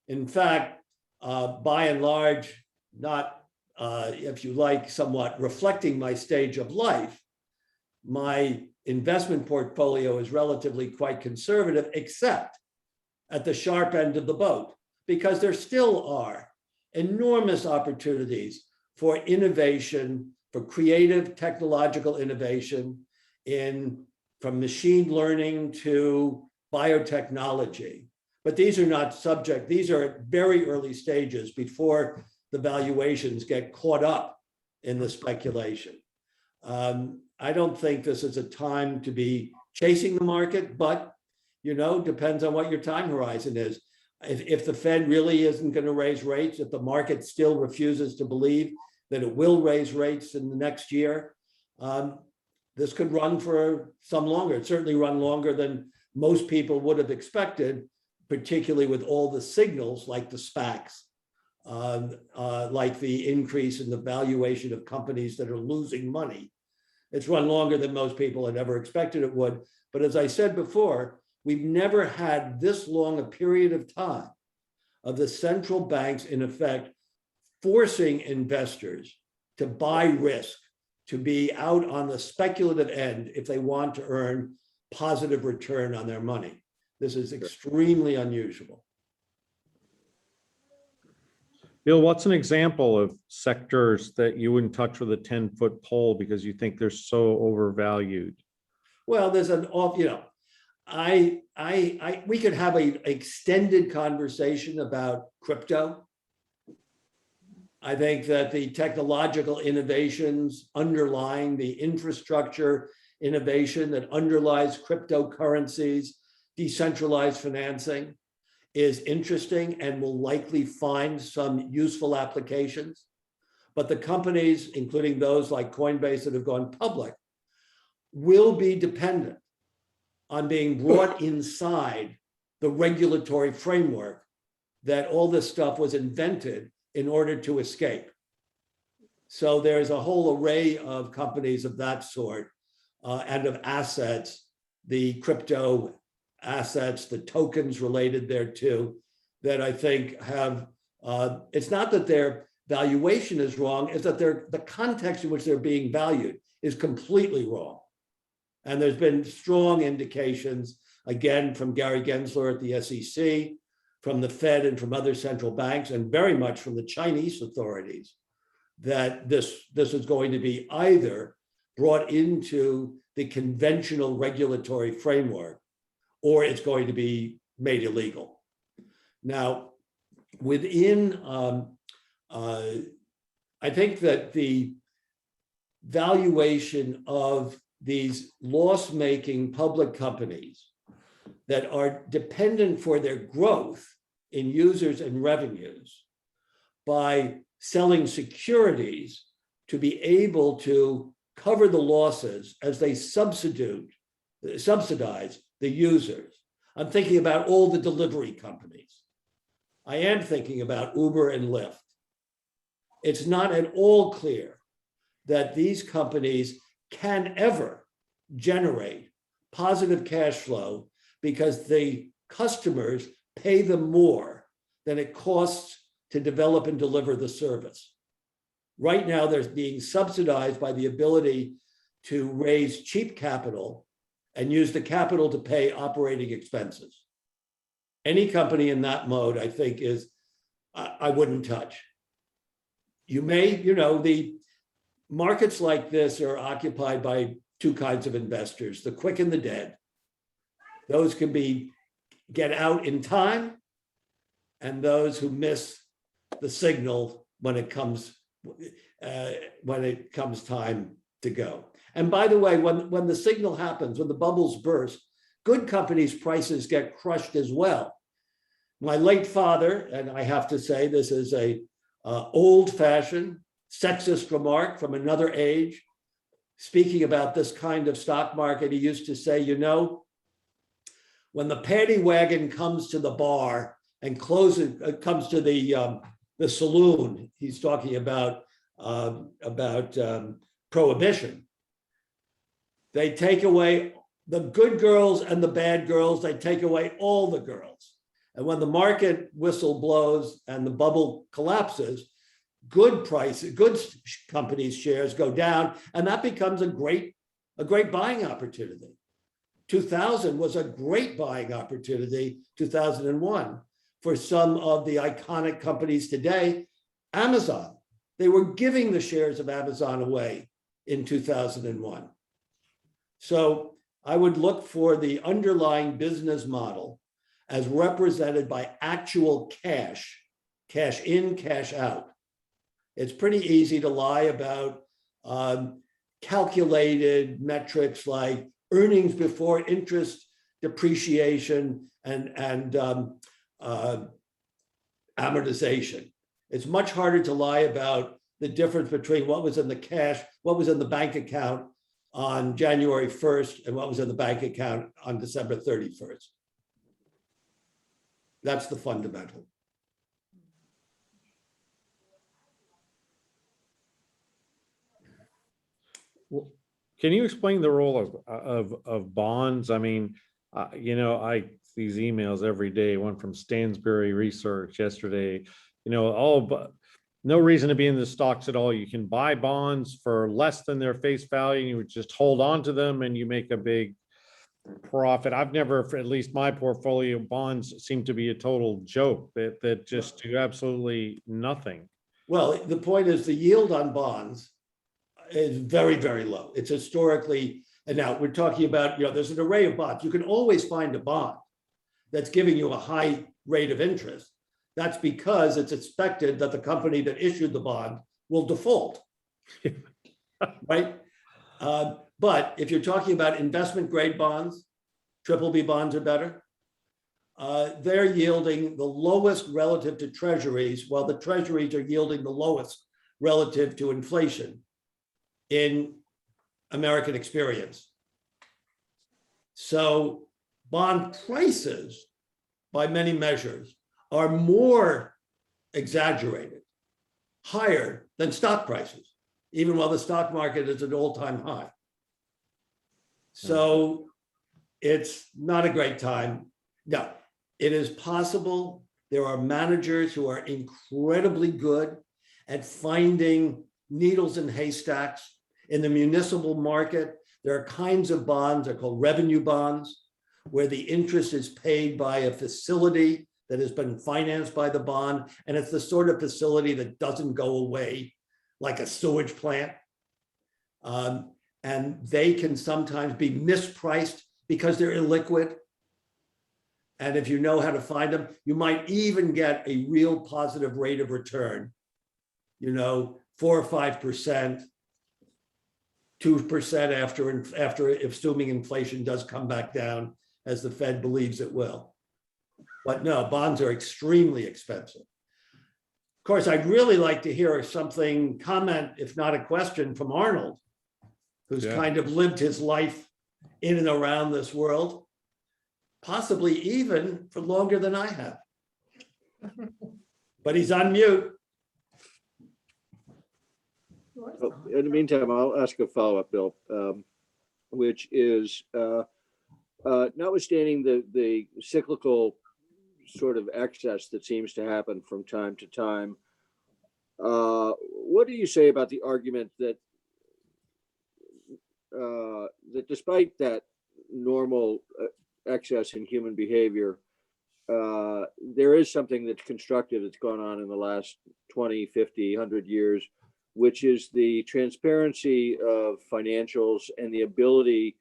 In fact, by and large, not, if you like, somewhat reflecting my stage of life, my investment portfolio is relatively quite conservative, except at the sharp end of the boat, because there still are enormous opportunities for innovation, for creative technological innovation from machine learning to biotechnology. But these are not subject, these are at very early stages before the valuations get caught up in the speculation. I don't think this is a time to be chasing the market, but depends on what your time horizon is. If the Fed really isn't going to raise rates, if the market still refuses to believe that it will raise rates in the next year, this could run for some longer. It certainly run longer than most people would have expected, particularly with all the signals like the SPACs, like the increase in the valuation of companies that are losing money. It's run longer than most people had ever expected it would. But as I said before, we've never had this long a period of time of the central banks, in effect, forcing investors to buy risk, to be out on the speculative end if they want to earn positive return on their money. This is extremely unusual. Bill, what's an example of sectors that you wouldn't touch with a 10-foot pole because you think they're so overvalued? Well, there's we could have an extended conversation about crypto. I think that the technological innovations underlying the infrastructure innovation that underlies cryptocurrencies, decentralized financing, is interesting and will likely find some useful applications. But the companies, including those like Coinbase that have gone public, will be dependent on being brought inside the regulatory framework that all this stuff was invented in order to escape. So there's a whole array of companies of that sort and of assets, the crypto assets, the tokens related thereto, that I think have, it's not that their valuation is wrong, it's that the context in which they're being valued is completely wrong. And there's been strong indications, again, from Gary Gensler at the SEC, from the Fed and from other central banks, and very much from the Chinese authorities, that this is going to be either brought into the conventional regulatory framework or it's going to be made illegal. Now, within, I think that the valuation of these loss-making public companies that are dependent for their growth in users and revenues by selling securities to be able to cover the losses as they subsidize the users. I'm thinking about all the delivery companies. I am thinking about Uber and Lyft. It's not at all clear that these companies can ever generate positive cash flow because the customers pay them more than it costs to develop and deliver the service. Right now, they're being subsidized by the ability to raise cheap capital and use the capital to pay operating expenses. Any company in that mode, I think, is, I wouldn't touch. You may, the markets like this are occupied by two kinds of investors, the quick and the dead. Those can get out in time, and those who miss the signal when it comes time to go. And by the way, when the signal happens, when the bubbles burst, good companies' prices get crushed as well. My late father, and I have to say this is a old-fashioned, sexist remark from another age, speaking about this kind of stock market, he used to say, when the paddy wagon comes to the bar and comes to the saloon, he's talking about prohibition. They take away the good girls and the bad girls. They take away all the girls. And when the market whistle blows and the bubble collapses, good companies' shares go down, and that becomes a great buying opportunity. 2000 was a great buying opportunity, 2001, for some of the iconic companies today. Amazon, they were giving the shares of Amazon away in 2001. So I would look for the underlying business model as represented by actual cash in, cash out. It's pretty easy to lie about calculated metrics like earnings before interest, depreciation and amortization. It's much harder to lie about the difference between what was in the cash, what was in the bank account on January 1st and what was in the bank account on December 31st. That's the fundamental. Can you explain the role of bonds? I mean, I these emails every day. One from Stansberry Research yesterday. But no reason to be in the stocks at all. You can buy bonds for less than their face value, and you would just hold on to them, and you make a big profit. I've never, for at least my portfolio, bonds seem to be a total joke that just do absolutely nothing. Well, the point is the yield on bonds is very, very low. It's historically, and now we're talking about, there's an array of bonds. You can always find a bond that's giving you a high rate of interest. That's because it's expected that the company that issued the bond will default, right? But if you're talking about investment grade bonds, BBB bonds are better. They're yielding the lowest relative to treasuries, while the treasuries are yielding the lowest relative to inflation in American experience. So bond prices, by many measures, are more exaggerated, higher than stock prices, even while the stock market is at an all-time high. So it's not a great time. No, it is possible. There are managers who are incredibly good at finding needles in haystacks. In the municipal market, there are kinds of bonds, they're called revenue bonds, where the interest is paid by a facility that has been financed by the bond. And it's the sort of facility that doesn't go away, like a sewage plant. And they can sometimes be mispriced because they're illiquid. And if you know how to find them, you might even get a real positive rate of return, 4 or 5%, 2% after assuming inflation does come back down, as the Fed believes it will. But no, bonds are extremely expensive. Of course, I'd really like to hear something, comment, if not a question, from Arnold, who's kind of lived his life in and around this world, possibly even for longer than I have. But he's on mute. Well, in the meantime, I'll ask a follow-up, Bill, which is notwithstanding the cyclical sort of excess that seems to happen from time to time, what do you say about the argument that that despite that normal excess in human behavior, there is something that's constructive that's gone on in the last 20, 50, 100 years, which is the transparency of financials and the ability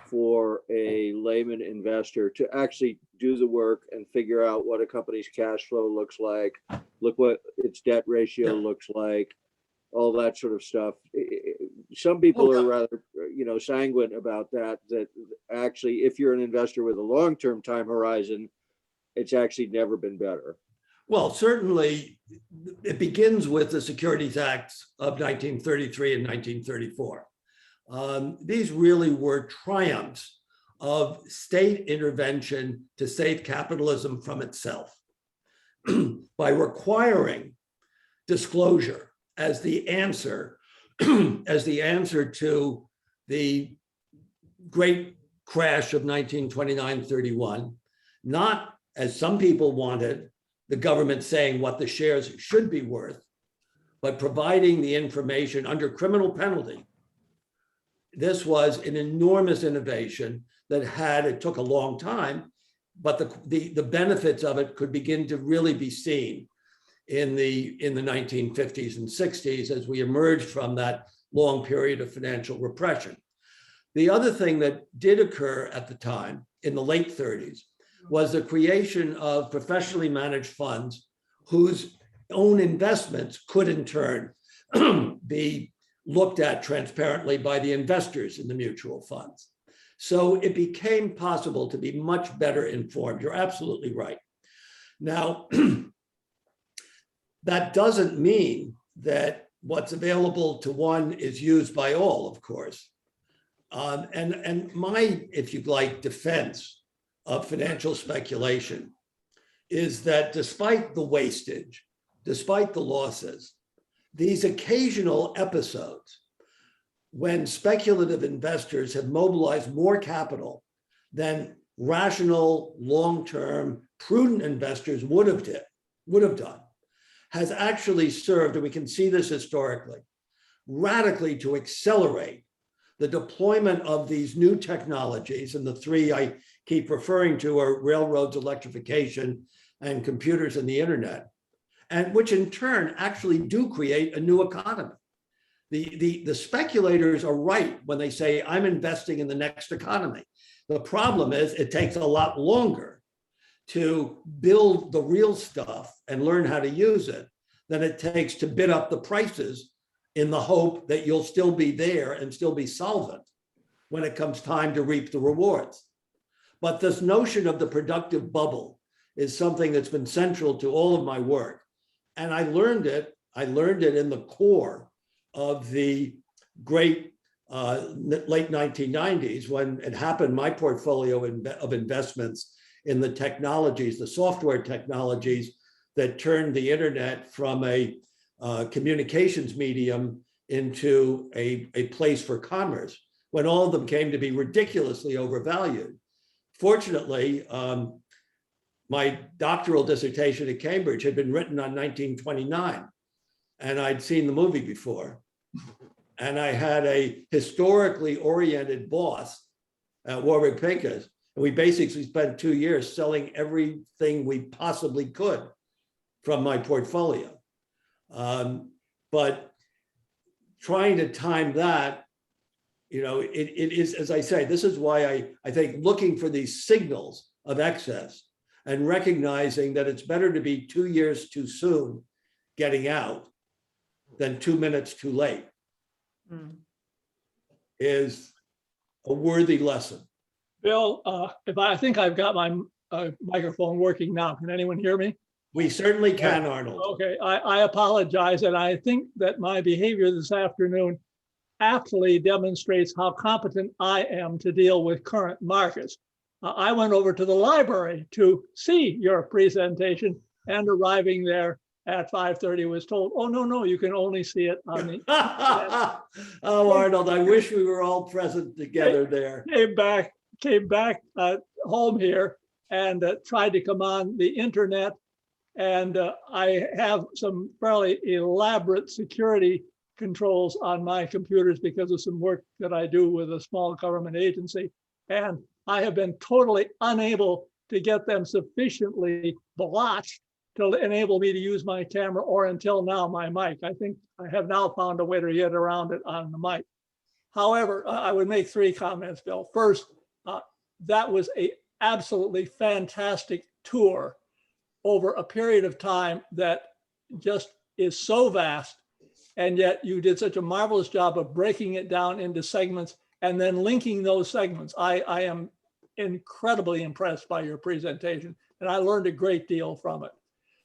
for a layman investor to actually do the work and figure out what a company's cash flow looks like, look what its debt ratio looks like, all that sort of stuff. Some people are rather, sanguine about that actually, if you're an investor with a long-term time horizon, it's actually never been better. Well, certainly it begins with the Securities Acts of 1933 and 1934. These really were triumphs of state intervention to save capitalism from itself by requiring disclosure as the answer to the great crash of 1929-31, not as some people wanted, the government saying what the shares should be worth, but providing the information under criminal penalty. This was an enormous innovation that it took a long time, but the benefits of it could begin to really be seen in the 1950s and 60s as we emerged from that long period of financial repression. The other thing that did occur at the time, in the late 30s, was the creation of professionally managed funds whose own investments could in turn be looked at transparently by the investors in the mutual funds. So it became possible to be much better informed. You're absolutely right. Now, that doesn't mean that what's available to one is used by all, of course. And my, if you like, defense of financial speculation is that despite the wastage, despite the losses, these occasional episodes when speculative investors have mobilized more capital than rational, long-term, prudent investors would have done, has actually served, and we can see this historically, radically to accelerate the deployment of these new technologies. And the three I keep referring to are railroads, electrification, and computers and the internet, and which in turn actually do create a new economy. The speculators are right when they say, I'm investing in the next economy. The problem is it takes a lot longer to build the real stuff and learn how to use it than it takes to bid up the prices in the hope that you'll still be there and still be solvent when it comes time to reap the rewards. But this notion of the productive bubble is something that's been central to all of my work. And I learned it in the core of the great late 1990s when it happened, my portfolio of investments in the technologies, the software technologies that turned the internet from a communications medium into a place for commerce, when all of them came to be ridiculously overvalued. Fortunately, my doctoral dissertation at Cambridge had been written on 1929, and I'd seen the movie before. And I had a historically oriented boss at Warburg Pincus. And we basically spent 2 years selling everything we possibly could from my portfolio. But trying to time that, it is, as I say, this is why I think looking for these signals of excess and recognizing that it's better to be 2 years too soon getting out than 2 minutes too late is a worthy lesson. Bill, I think I've got my microphone working now. Can anyone hear me? We certainly can, Arnold. Okay, I apologize. And I think that my behavior this afternoon aptly demonstrates how competent I am to deal with current markets. I went over to the library to see your presentation, and arriving there at 5:30 was told, oh, no, you can only see it on the Oh, Arnold, I wish we were all present together there. Came back home here and tried to come on the internet. And I have some fairly elaborate security controls on my computers because of some work that I do with a small government agency. And I have been totally unable to get them sufficiently blotched to enable me to use my camera, or until now, my mic. I think I have now found a way to get around it on the mic. However, I would make 3 comments, Bill. First, that was an absolutely fantastic tour over a period of time that just is so vast. And yet you did such a marvelous job of breaking it down into segments and then linking those segments. I am incredibly impressed by your presentation, and I learned a great deal from it.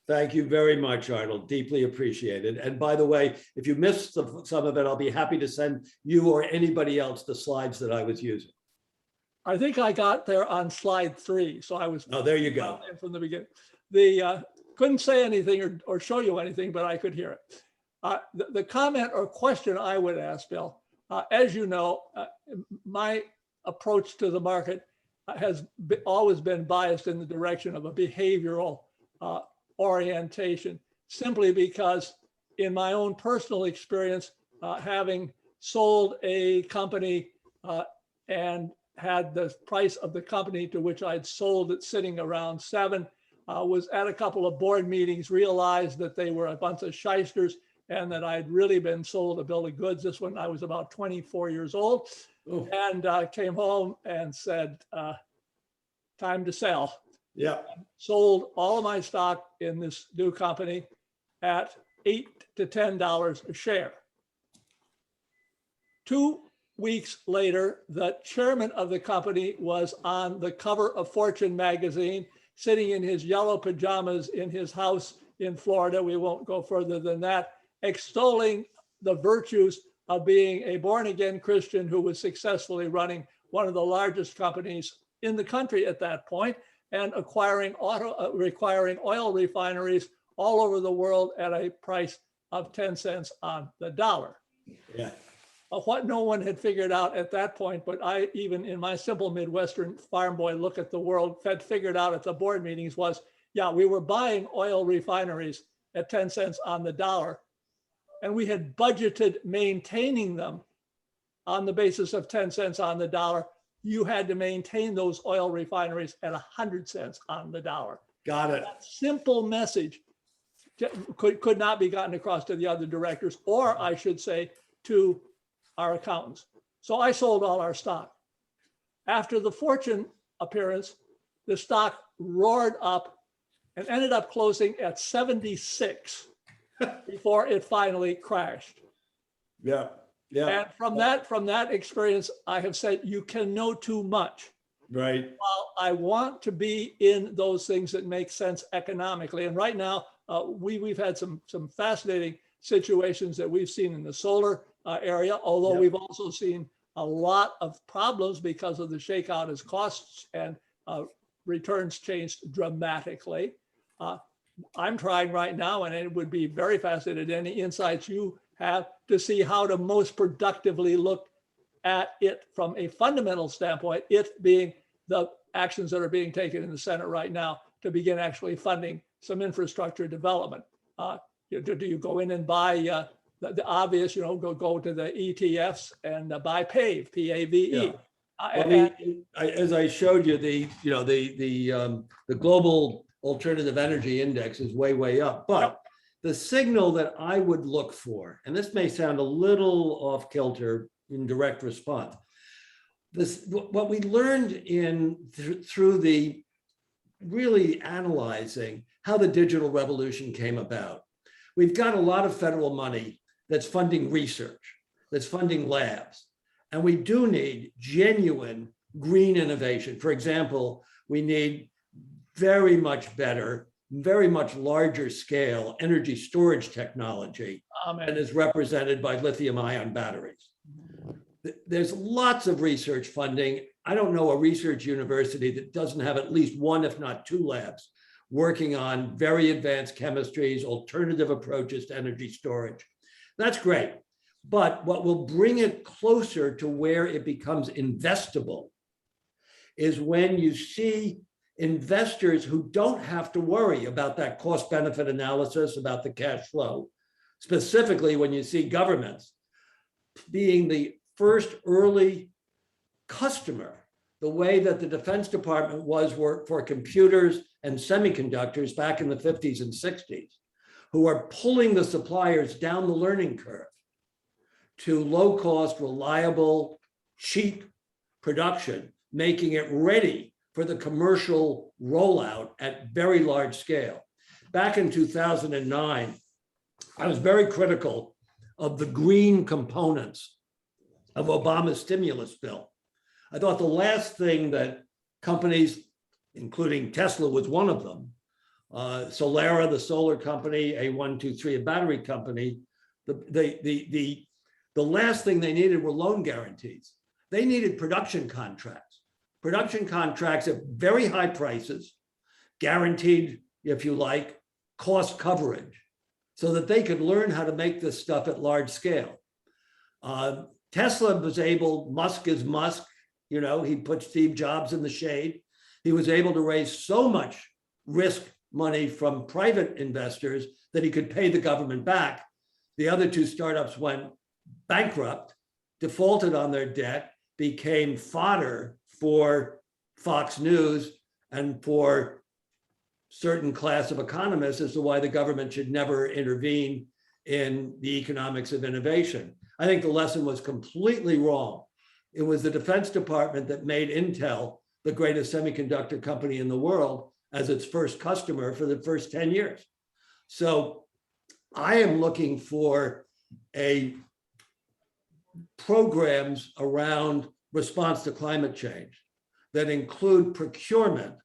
Thank you very much, Arnold. Deeply appreciated. And by the way, if you missed some of it, I'll be happy to send you or anybody else the slides that I was using. I think I got there on slide 3. So I was. Oh, there you go. From the beginning. Couldn't say anything or show you anything, but I could hear it. The comment or question I would ask, Bill, as you know, my approach to the market has always been biased in the direction of a behavioral orientation, simply because in my own personal experience, having sold a company and had the price of the company to which I'd sold it sitting around 7, was at a couple of board meetings, realized that they were a bunch of shysters and that I'd really been sold a bill of goods. This when I was about 24 years old. Ooh. And came home and said, time to sell. Yeah. Sold all of my stock in this new company at $8 to $10 a share. 2 weeks later, the chairman of the company was on the cover of Fortune magazine, sitting in his yellow pajamas in his house in Florida. We won't go further than that, extolling the virtues of being a born-again Christian who was successfully running one of the largest companies in the country at that point and requiring oil refineries all over the world at a price of 10 cents on the dollar. Yeah. What no one had figured out at that point, but I, even in my simple Midwestern farm boy look at the world, had figured out at the board meetings was, yeah, we were buying oil refineries at 10 cents on the dollar, and we had budgeted maintaining them on the basis of 10 cents on the dollar. You had to maintain those oil refineries at 100 cents on the dollar. Got it. That simple message could not be gotten across to the other directors, or I should say to our accountants. So I sold all our stock. After the Fortune appearance, the stock roared up and ended up closing at 76 before it finally crashed. Yeah. Yeah. And from that experience, I have said, you can know too much. Right. While I want to be in those things that make sense economically. And right now, we've had some fascinating situations that we've seen in the solar area, although Yep. we've also seen a lot of problems because of the shakeout as costs and returns changed dramatically. I'm trying right now, and it would be very fascinating, any insights you have to see how to most productively look at it from a fundamental standpoint, it being the actions that are being taken in the Senate right now to begin actually funding some infrastructure development. Do you go in and buy the obvious, go to the ETFs and buy PAVE, P-A-V-E? Yeah. As I showed you, the global alternative energy index is way up, but the signal that I would look for, and this may sound a little off kilter in direct response, what we learned through the really analyzing how the digital revolution came about. We've got a lot of federal money that's funding research, that's funding labs, and we do need genuine green innovation. For example, we need very much better, very much larger scale energy storage technology and is represented by lithium-ion batteries. There's lots of research funding. I don't know a research university that doesn't have at least one, if not two labs working on very advanced chemistries, alternative approaches to energy storage. That's great. But what will bring it closer to where it becomes investable is when you see investors who don't have to worry about that cost benefit analysis, about the cash flow, specifically when you see governments being the first early customer, the way that the Defense Department was for computers and semiconductors back in the 50s and 60s, who are pulling the suppliers down the learning curve to low cost, reliable, cheap production, making it ready for the commercial rollout at very large scale. Back in 2009, I was very critical of the green components of Obama's stimulus bill. I thought the last thing that companies, including Tesla was one of them, Solera, the solar company, A123, a battery company, the last thing they needed were loan guarantees. They needed production contracts at very high prices, guaranteed, if you like, cost coverage, so that they could learn how to make this stuff at large scale. Tesla was able, Musk is Musk, he put Steve Jobs in the shade. He was able to raise so much risk money from private investors that he could pay the government back. The other two startups went bankrupt, defaulted on their debt, became fodder for Fox News and for certain class of economists as to why the government should never intervene in the economics of innovation. I think the lesson was completely wrong. It was the Defense Department that made Intel the greatest semiconductor company in the world as its first customer for the first 10 years. So I am looking for a programs around response to climate change that include procurement,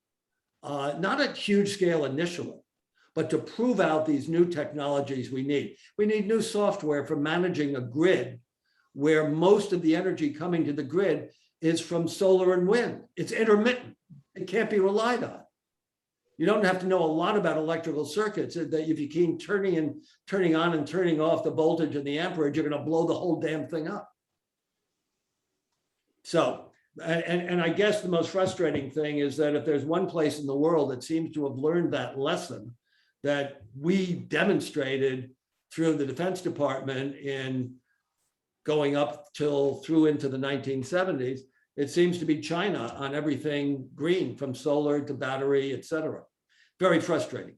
not at huge scale initially, but to prove out these new technologies we need. We need new software for managing a grid where most of the energy coming to the grid is from solar and wind. It's intermittent. It can't be relied on. You don't have to know a lot about electrical circuits. That if you keep turning on and turning off the voltage and the amperage, you're going to blow the whole damn thing up. So, and I guess the most frustrating thing is that if there's one place in the world that seems to have learned that lesson that we demonstrated through the Defense Department in going up through into the 1970s, it seems to be China on everything green, from solar to battery, et cetera. Very frustrating.